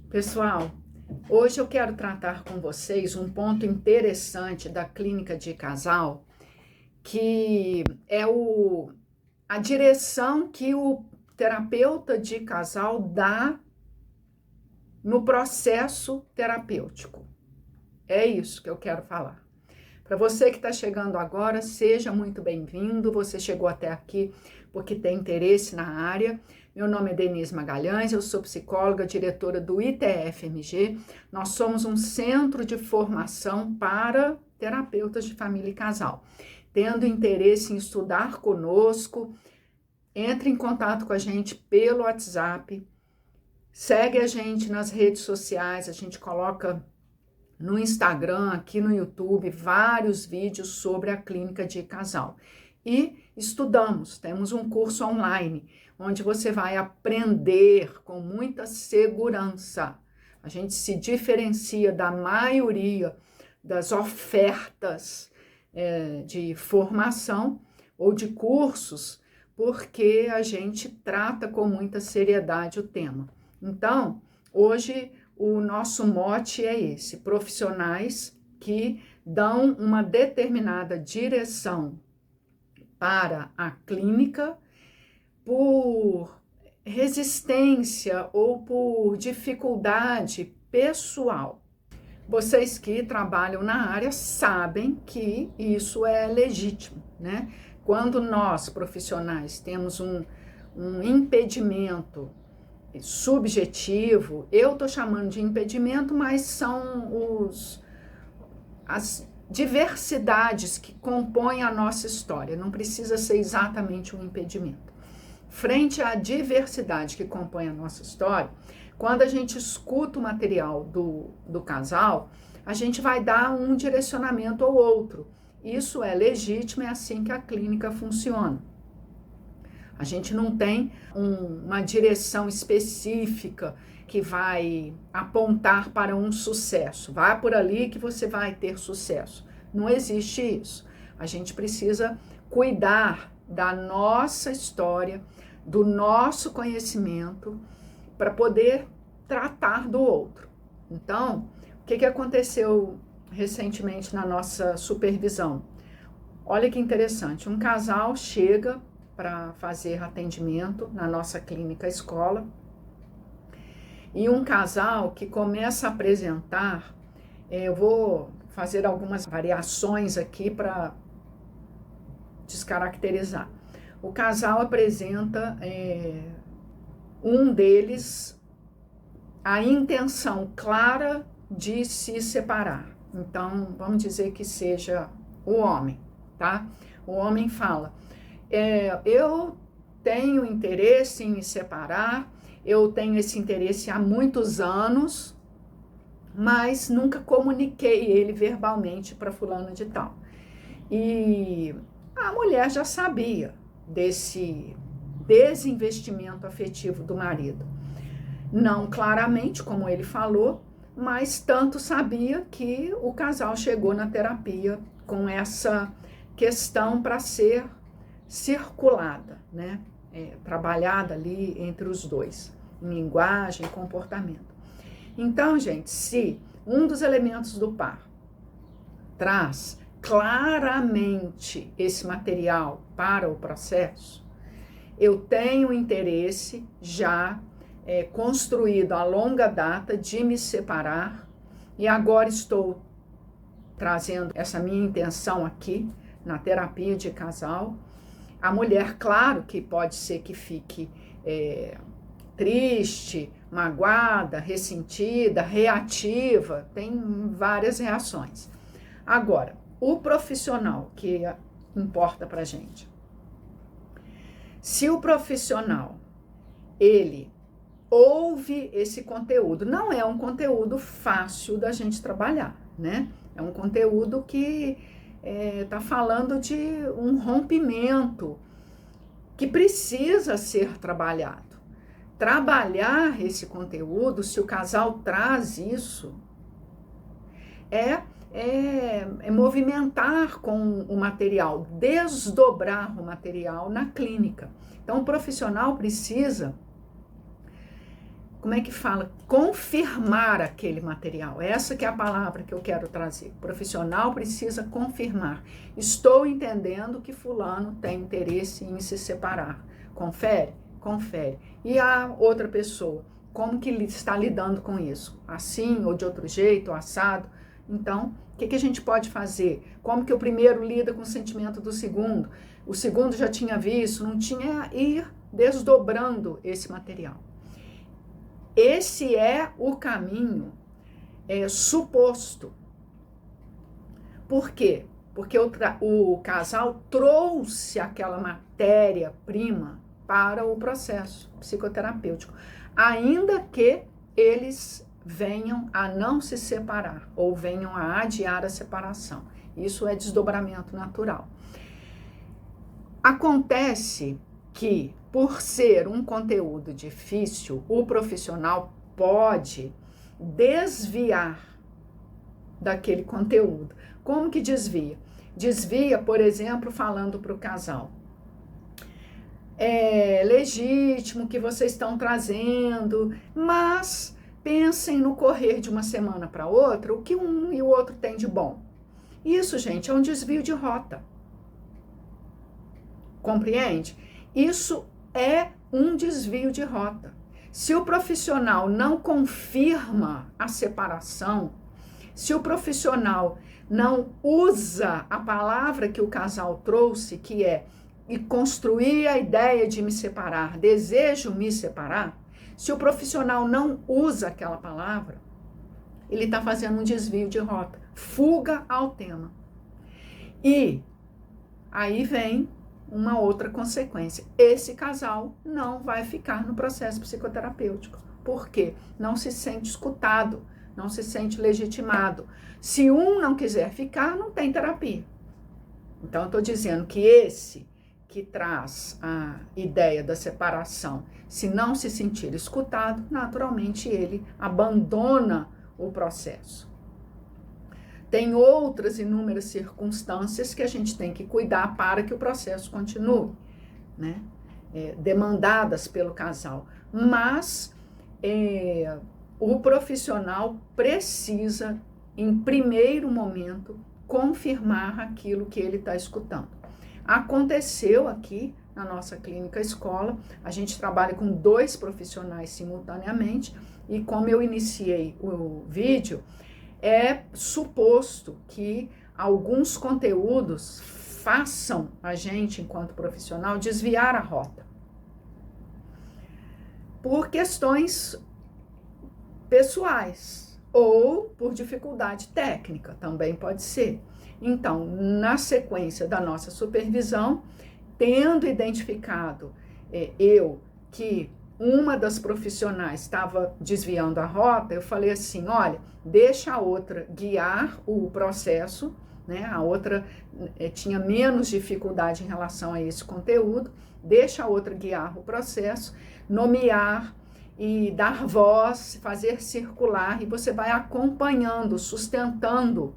Pessoal, hoje eu quero tratar com vocês um ponto interessante da clínica de casal, que é a direção que o terapeuta de casal dá no processo terapêutico. É isso que eu quero falar. Para você que está chegando agora, seja muito bem-vindo. Você chegou até aqui porque tem interesse na área. Meu nome é Denise Magalhães, eu sou psicóloga, diretora do ITF-MG. Nós somos um centro de formação para terapeutas de família e casal. Tendo interesse em estudar conosco, entre em contato com a gente pelo WhatsApp, segue a gente nas redes sociais, a gente coloca no Instagram, aqui no YouTube, vários vídeos sobre a clínica de casal. E estudamos, temos um curso online, onde você vai aprender com muita segurança. A gente se diferencia da maioria das ofertas de formação ou de cursos, porque a gente trata com muita seriedade o tema. Então, hoje o nosso mote é esse: profissionais que dão uma determinada direção para a clínica por resistência ou por dificuldade pessoal. Vocês que trabalham na área sabem que isso é legítimo, né? Quando nós, profissionais, temos um impedimento subjetivo, eu estou chamando de impedimento, mas são as diversidades que compõem a nossa história, não precisa ser exatamente um impedimento. Frente à diversidade que compõe a nossa história, quando a gente escuta o material do casal, a gente vai dar um direcionamento ou outro. Isso é legítimo, é assim que a clínica funciona. A gente não tem uma direção específica que vai apontar para um sucesso. Vá por ali que você vai ter sucesso. Não existe isso. A gente precisa cuidar da nossa história, do nosso conhecimento, para poder tratar do outro. Então, o que aconteceu recentemente na nossa supervisão? Olha que interessante, um casal chega para fazer atendimento na nossa clínica escola, e um casal que começa a apresentar, eu vou fazer algumas variações aqui para descaracterizar. O casal apresenta, um deles, a intenção clara de se separar. Então, vamos dizer que seja o homem, tá? O homem fala: eu tenho interesse em me separar, eu tenho esse interesse há muitos anos, mas nunca comuniquei ele verbalmente para fulano de tal. E a mulher já sabia desse desinvestimento afetivo do marido. Não claramente, como ele falou, mas tanto sabia que o casal chegou na terapia com essa questão para ser circulada, né? Trabalhada ali entre os dois, em linguagem, comportamento. Então, gente, se um dos elementos do par traz claramente esse material para o processo, eu tenho interesse já construído a longa data de me separar, e agora estou trazendo essa minha intenção aqui na terapia de casal. A mulher, claro que pode ser que fique triste, magoada, ressentida, reativa, tem várias reações. Agora, o profissional que importa pra gente. Se o profissional, ele ouve esse conteúdo, não é um conteúdo fácil da gente trabalhar, né? É um conteúdo que está falando de um rompimento que precisa ser trabalhado. Trabalhar esse conteúdo, se o casal traz isso, é movimentar com o material, desdobrar o material na clínica. Então, o profissional precisa como é que fala? Confirmar aquele material. Essa que é a palavra que eu quero trazer. O profissional precisa confirmar. Estou entendendo que fulano tem interesse em se separar. Confere? Confere. E a outra pessoa, como que está lidando com isso? Assim, ou de outro jeito, ou assado? Então, o que a gente pode fazer? Como que o primeiro lida com o sentimento do segundo? O segundo já tinha visto, não tinha, ir desdobrando esse material. Esse é o caminho suposto. Por quê? Porque o casal trouxe aquela matéria-prima para o processo psicoterapêutico, ainda que eles venham a não se separar ou venham a adiar a separação. Isso é desdobramento natural. Acontece que, por ser um conteúdo difícil, o profissional pode desviar daquele conteúdo. Como que desvia? Desvia, por exemplo, falando para o casal: é legítimo que vocês estão trazendo, mas pensem no correr de uma semana para outra o que um e o outro tem de bom. Isso, gente, é um desvio de rota. Compreende? Isso é um desvio de rota. Se o profissional não confirma a separação, se o profissional não usa a palavra que o casal trouxe, que é e construir a ideia de me separar, desejo me separar, se o profissional não usa aquela palavra, ele está fazendo um desvio de rota, fuga ao tema. E aí vem uma outra consequência. Esse casal não vai ficar no processo psicoterapêutico. Por quê? Não se sente escutado, não se sente legitimado. Se um não quiser ficar, não tem terapia. Então, eu estou dizendo que esse que traz a ideia da separação, se não se sentir escutado, naturalmente ele abandona o processo. Tem outras inúmeras circunstâncias que a gente tem que cuidar para que o processo continue, né? Demandadas pelo casal. Mas o profissional precisa, em primeiro momento, confirmar aquilo que ele está escutando. Aconteceu aqui na nossa clínica escola, a gente trabalha com 2 profissionais simultaneamente, e como eu iniciei o vídeo, é suposto que alguns conteúdos façam a gente, enquanto profissional, desviar a rota. Por questões pessoais ou por dificuldade técnica, também pode ser. Então, na sequência da nossa supervisão, tendo identificado que uma das profissionais estava desviando a rota, eu falei assim: olha, deixa a outra guiar o processo, né? A outra tinha menos dificuldade em relação a esse conteúdo, deixa a outra guiar o processo, nomear e dar voz, fazer circular, e você vai acompanhando, sustentando,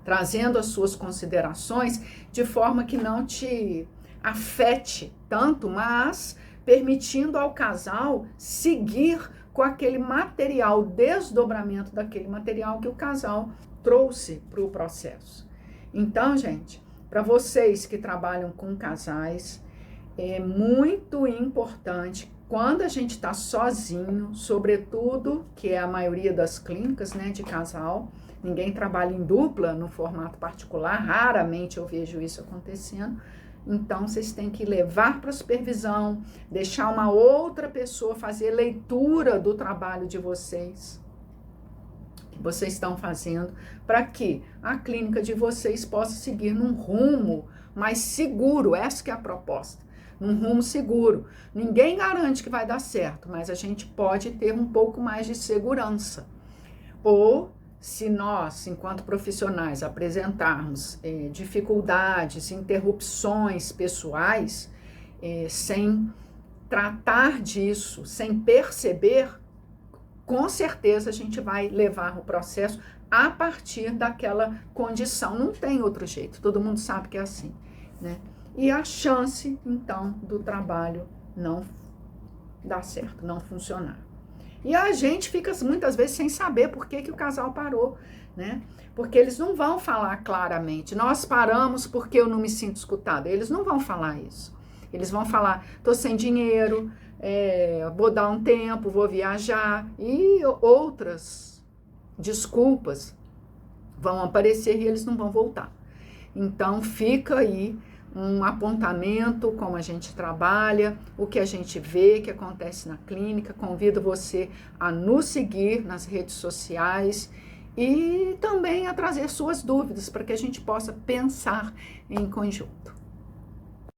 trazendo as suas considerações de forma que não te afete tanto, mas permitindo ao casal seguir com aquele material, desdobramento daquele material que o casal trouxe para o processo. Então, gente, para vocês que trabalham com casais, é muito importante, quando a gente está sozinho, sobretudo, que é a maioria das clínicas, né, de casal, ninguém trabalha em dupla no formato particular, raramente eu vejo isso acontecendo. Então, vocês têm que levar para a supervisão, deixar uma outra pessoa fazer leitura do trabalho de vocês, que vocês estão fazendo, para que a clínica de vocês possa seguir num rumo mais seguro. Essa que é a proposta, num rumo seguro. Ninguém garante que vai dar certo, mas a gente pode ter um pouco mais de segurança. Ou, se nós, enquanto profissionais, apresentarmos dificuldades, interrupções pessoais, sem tratar disso, sem perceber, com certeza a gente vai levar o processo a partir daquela condição. Não tem outro jeito, todo mundo sabe que é assim, né? E a chance, então, do trabalho não dar certo, não funcionar. E a gente fica muitas vezes sem saber por que o casal parou, né? Porque eles não vão falar claramente, nós paramos porque eu não me sinto escutada. Eles não vão falar isso. Eles vão falar, tô sem dinheiro, vou dar um tempo, vou viajar, e outras desculpas vão aparecer e eles não vão voltar. Então fica aí um apontamento, como a gente trabalha, o que a gente vê, que acontece na clínica. Convido você a nos seguir nas redes sociais e também a trazer suas dúvidas para que a gente possa pensar em conjunto.